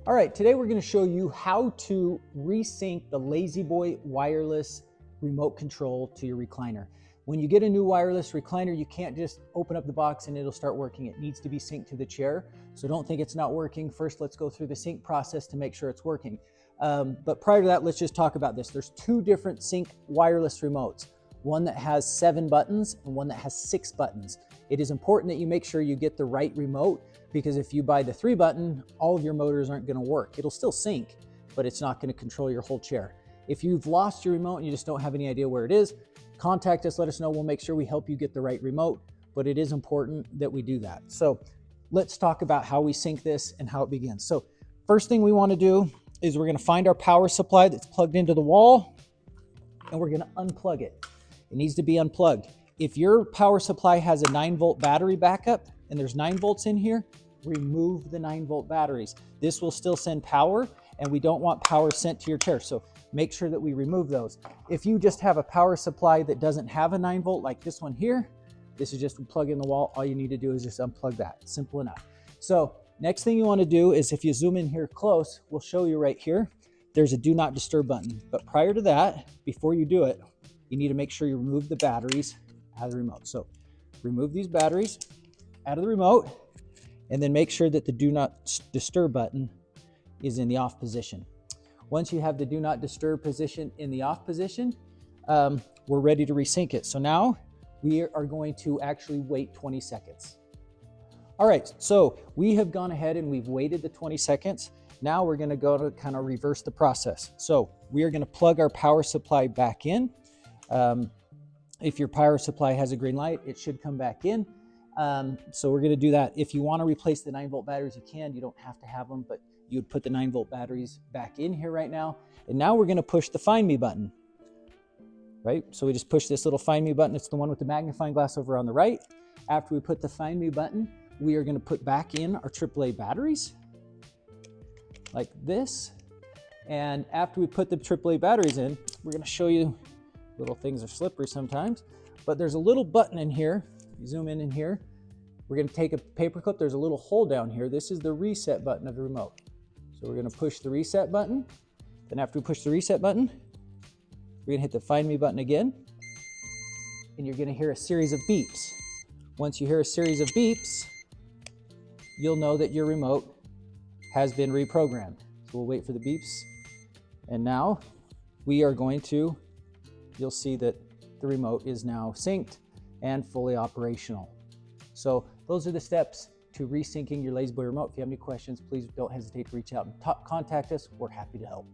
All right, today we're going to show you how to resync the La-Z-Boy wireless remote control to your recliner. When you get a new wireless recliner, you can't just open up the box and it'll start working. It needs to be synced to the chair. So don't think it's not working. First, let's go through the sync process to make sure it's working. But prior to that, let's just talk about this. There's two different sync wireless remotes, one that has 7 buttons and one that has 6 buttons. It is important that you make sure you get the right remote, because if you buy the 3 button, all of your motors aren't going to work. It'll still sync, but it's not going to control your whole chair. If you've lost your remote and you just don't have any idea where it is, contact us, let us know. We'll make sure we help you get the right remote, but it is important that we do that. So let's talk about how we sync this and how it begins. So first thing we want to do is we're going to find our power supply that's plugged into the wall, and we're going to unplug it. It needs to be unplugged. If your power supply has a 9-volt battery backup and there's 9 volts in here, remove the 9-volt batteries. This will still send power, and we don't want power sent to your chair. So make sure that we remove those. If you just have a power supply that doesn't have a 9-volt like this one here, this is just plug in the wall. All you need to do is just unplug that. Simple enough. So next thing you want to do is, if you zoom in here close, we'll show you right here, there's a do not disturb button. But prior to that, before you do it, you need to make sure you remove the batteries out of the remote. So remove these batteries out of the remote, and then make sure that the do not disturb button is in the off position. Once you have the do not disturb position in the off position, we're ready to resync it. So now we are going to actually wait 20 seconds. All right, so we have gone ahead and we've waited the 20 seconds. Now we're going to go to kind of reverse the process. So we are going to plug our power supply back in. If your power supply has a green light, it should come back in. So we're going to do that. If you want to replace the 9-volt batteries, you can. You don't have to have them, but you would put the 9-volt batteries back in here right now. And now we're going to push the Find Me button, right? So we just push this little Find Me button. It's the one with the magnifying glass over on the right. After we put the Find Me button, we are going to put back in our AAA batteries like this. And after we put the AAA batteries in, we're going to show you, little things are slippery sometimes, but there's a little button in here. You zoom in here, we're going to take a paper clip. There's a little hole down here. This is the reset button of the remote. So we're going to push the reset button. Then after we push the reset button, we're going to hit the Find Me button again, and you're going to hear a series of beeps. Once you hear a series of beeps, you'll know that your remote has been reprogrammed. So we'll wait for the beeps, and now we are going to, you'll see that the remote is now synced and fully operational. So those are the steps to resyncing your La-Z-Boy remote. If you have any questions, please don't hesitate to reach out and contact us. We're happy to help.